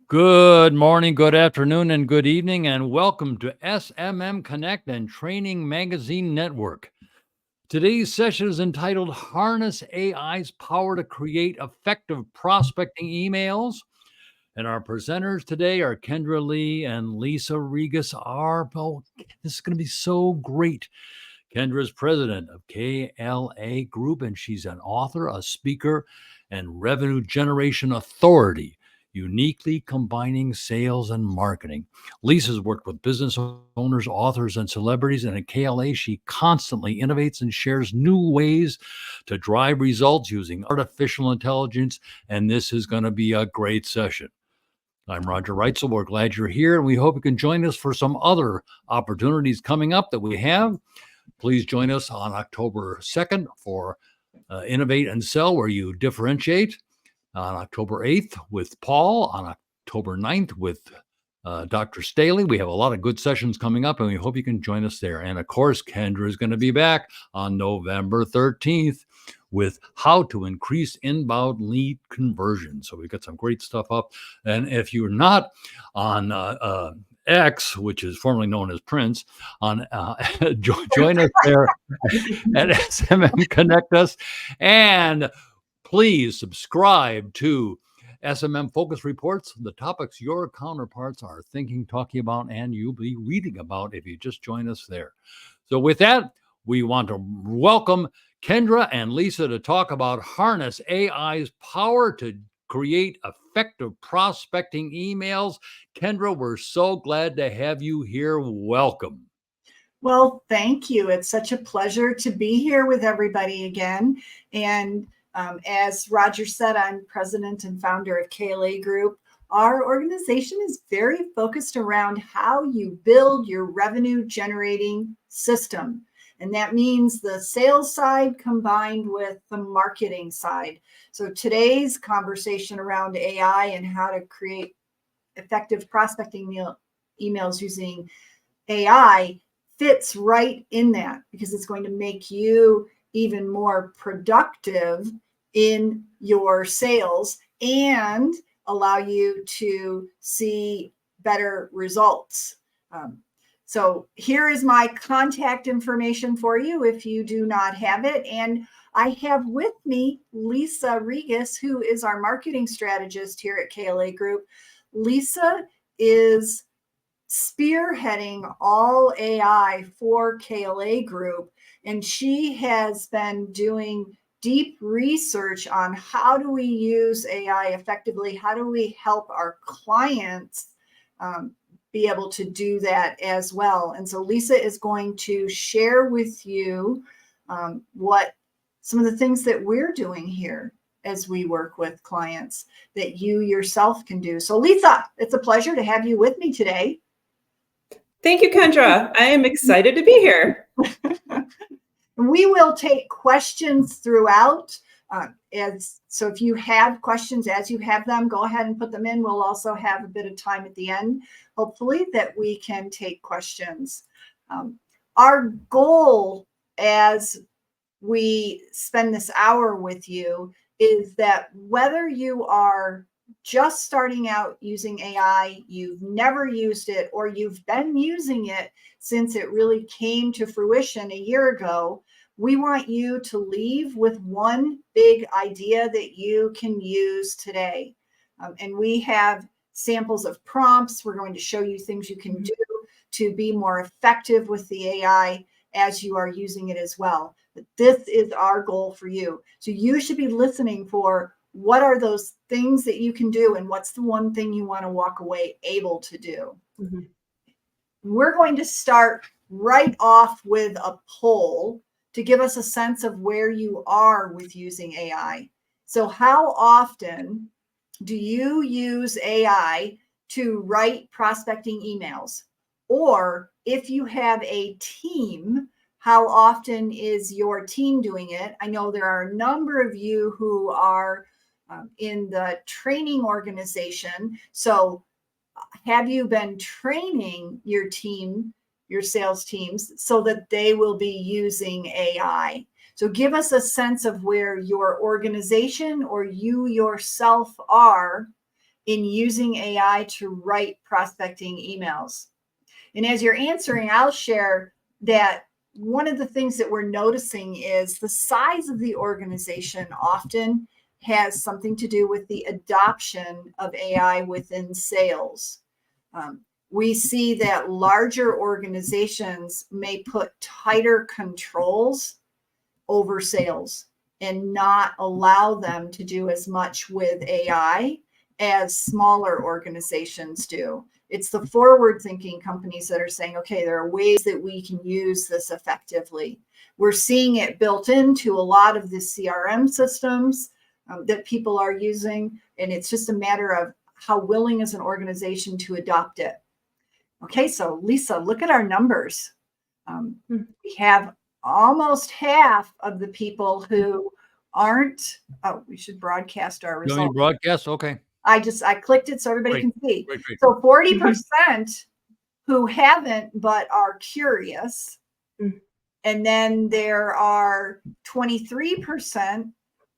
Good morning, good afternoon, and good evening, and welcome to SMM Connect and Training Magazine Network. Today's session is entitled Harness AI's Power to Create Effective Prospecting Emails. And our presenters today are Kendra Lee and Lisa Regis. This is going to be so great. Kendra is president of KLA Group, and she's an author, a speaker, and revenue generation authority, uniquely combining sales and marketing. Lisa's worked with business owners, authors, and celebrities, and at KLA, she constantly innovates and shares new ways to drive results using artificial intelligence, and this is going to be a great session. I'm Roger Reitzel. We're glad you're here, and we hope you can join us for some other opportunities coming up that we have. Please join us on October 2nd for Innovate and Sell, where you differentiate. On October 8th with Paul. On October 9th with Dr. Staley. We have a lot of good sessions coming up, and we hope you can join us there. And of course, Kendra is going to be back on November 13th with how to increase inbound lead conversion. So we've got some great stuff up. And if you're not on X, which is formerly known as Prince, on join us there at SMM Connect Us, and please subscribe to SMM Focus Reports, the topics your counterparts are thinking, talking about, and you'll be reading about if you just join us there. So with that, we want to welcome Kendra and Lisa to talk about Harness AI's power to create effective prospecting emails. Kendra, we're so glad to have you here. Welcome. Well, thank you. It's such a pleasure to be here with everybody again. And as Roger said, I'm president and founder of KLA Group. Our organization is very focused around how you build your revenue generating system. And that means the sales side combined with the marketing side. So today's conversation around AI and how to create effective prospecting emails using AI fits right in that, because it's going to make you even more productive in your sales and allow you to see better results. So here is my contact information for you if you do not have it. And I have with me Lisa Regis, who is our marketing strategist here at KLA Group. Lisa is spearheading all AI for KLA Group, and she has been doing deep research on how do we use AI effectively, how do we help our clients be able to do that as well. And so Lisa is going to share with you what some of the things that we're doing here as we work with clients that you yourself can do. So Lisa, it's a pleasure to have you with me today. Thank you, Kendra. I am excited to be here. We will take questions throughout. So if you have questions as you have them, go ahead and put them in. We'll also have a bit of time at the end, hopefully, that we can take questions. Our goal as we spend this hour with you is that whether you are just starting out using AI, you've never used it, or you've been using it since it really came to fruition a year ago, we want you to leave with one big idea that you can use today. And we have samples of prompts. We're going to show you things you can do to be more effective with the AI as you are using it as well. But this is our goal for you. So you should be listening for what are those things that you can do, and what's the one thing you want to walk away able to do. Mm-hmm. We're going to start right off with a poll to give us a sense of where you are with using AI. So how often do you use AI to write prospecting emails? Or if you have a team, how often is your team doing it? I know there are a number of you who are in the training organization. So have you been training your team, your sales teams, so that they will be using AI? So give us a sense of where your organization or you yourself are in using AI to write prospecting emails? And as you're answering, I'll share that one of the things that we're noticing is the size of the organization often has something to do with the adoption of AI within sales. We see that larger organizations may put tighter controls over sales and not allow them to do as much with AI as smaller organizations do. It's the forward thinking companies that are saying, okay, there are ways that we can use this effectively. We're seeing it built into a lot of the CRM systems that people are using. And it's just a matter of how willing is an organization to adopt it. Okay, so Lisa, look at our numbers. We have almost half of the people who aren't, we should broadcast our You want me to results. broadcast? Okay. I clicked it so everybody Great, can see. great. So 40% who haven't but are curious. Mm. And then there are 23%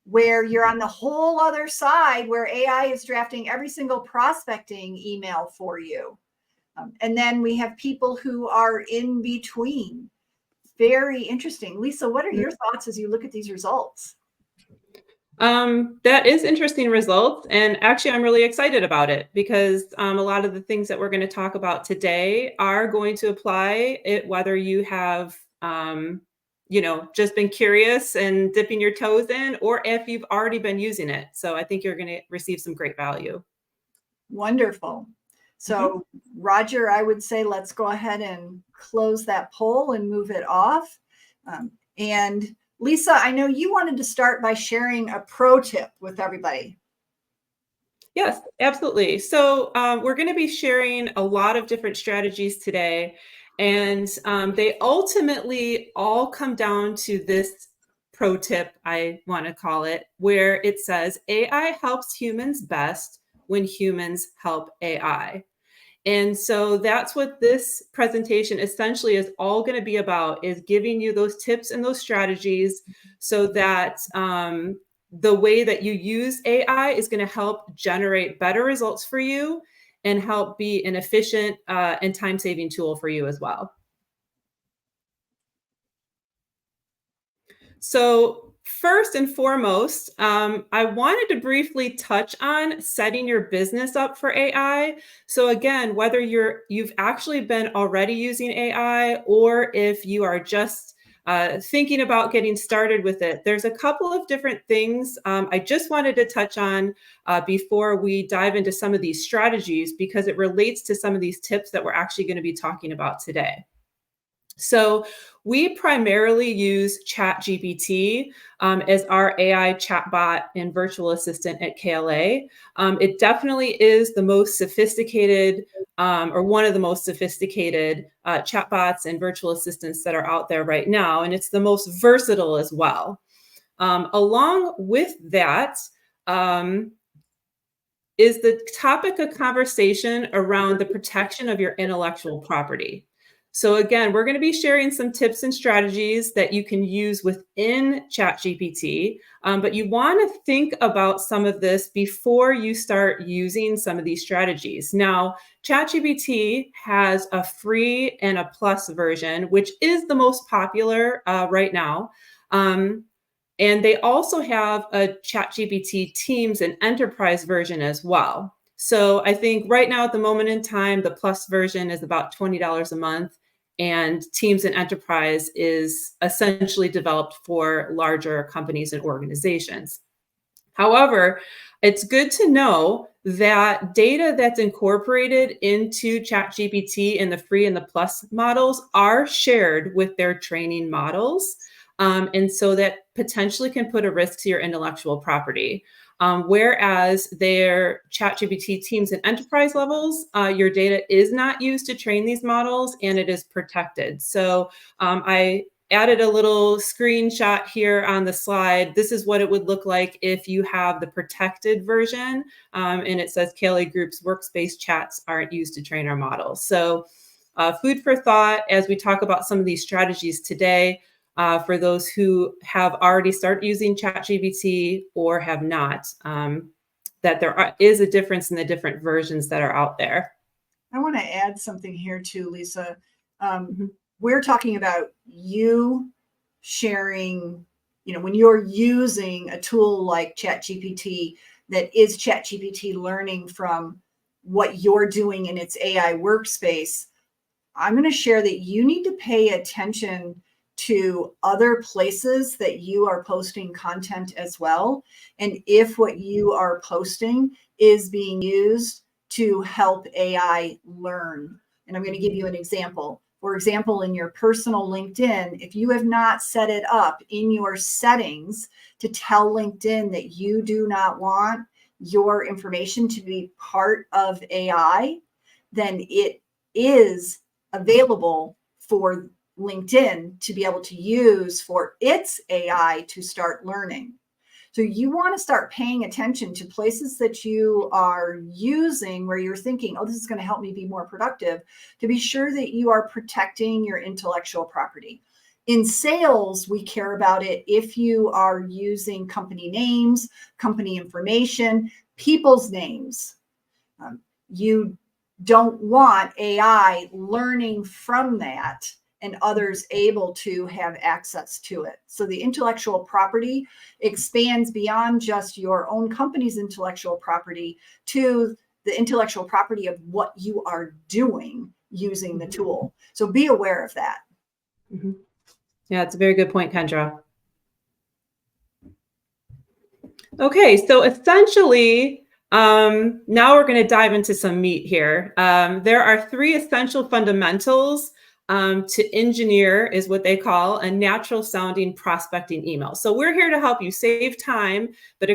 where you're on the whole other side where AI is drafting every single prospecting email for you. And then we have people who are in between. Very interesting. Lisa, what are your thoughts as you look at these results? That is interesting results. And actually, I'm really excited about it because a lot of the things that we're going to talk about today are going to apply it, whether you have, just been curious and dipping your toes in, or if you've already been using it. So I think you're going to receive some great value. Wonderful. So Roger, I would say let's go ahead and close that poll and move it off. And Lisa, I know you wanted to start by sharing a pro tip with everybody. Yes, absolutely. So we're going to be sharing a lot of different strategies today. And they ultimately all come down to this pro tip, I want to call it, where it says AI helps humans best when humans help AI. And so that's what this presentation essentially is all going to be about, is giving you those tips and those strategies so that the way that you use AI is going to help generate better results for you and help be an efficient and time-saving tool for you as well. So first and foremost, I wanted to briefly touch on setting your business up for AI. So again, whether you've actually been already using AI or if you are just thinking about getting started with it, there's a couple of different things I just wanted to touch on before we dive into some of these strategies, because it relates to some of these tips that we're actually going to be talking about today. So we primarily use ChatGPT as our AI chatbot and virtual assistant at KLA. It definitely is the most sophisticated or one of the most sophisticated chatbots and virtual assistants that are out there right now. And it's the most versatile as well. Along with that is the topic of conversation around the protection of your intellectual property. So again, we're going to be sharing some tips and strategies that you can use within ChatGPT, but you want to think about some of this before you start using some of these strategies. Now, ChatGPT has a free and a plus version, which is the most popular right now. And they also have a ChatGPT Teams and Enterprise version as well. So I think right now at the moment in time, the plus version is about $20 a month, and Teams and Enterprise is essentially developed for larger companies and organizations. However, it's good to know that data that's incorporated into ChatGPT in the free and the plus models are shared with their training models. And so that potentially can put a risk to your intellectual property. Whereas their ChatGPT Teams and Enterprise levels, your data is not used to train these models and it is protected. So I added a little screenshot here on the slide. This is what it would look like if you have the protected version. And it says KLA Group's workspace chats aren't used to train our models. So food for thought as we talk about some of these strategies today. For those who have already started using ChatGPT or have not. that there is a difference in the different versions that are out there. I want to add something here too, Lisa. We're talking about you sharing, when you're using a tool like ChatGPT, that is ChatGPT learning from what you're doing in its AI workspace. I'm going to share that you need to pay attention to other places that you are posting content as well. And if what you are posting is being used to help AI learn. And I'm going to give you an example. For example, in your personal LinkedIn, if you have not set it up in your settings to tell LinkedIn that you do not want your information to be part of AI, then it is available for LinkedIn to be able to use for its AI to start learning. So you want to start paying attention to places that you are using where you're thinking, oh, this is going to help me be more productive, to be sure that you are protecting your intellectual property. In sales, we care about it if you are using company names, company information, people's names. You don't want AI learning from that and others able to have access to it. So the intellectual property expands beyond just your own company's intellectual property to the intellectual property of what you are doing using the tool. So be aware of that. Yeah, it's a very good point, Kendra. Okay, so essentially, now we're going to dive into some meat here. There are 3 essential fundamentals to engineer, is what they call a natural sounding prospecting email. So we're here to help you save time, but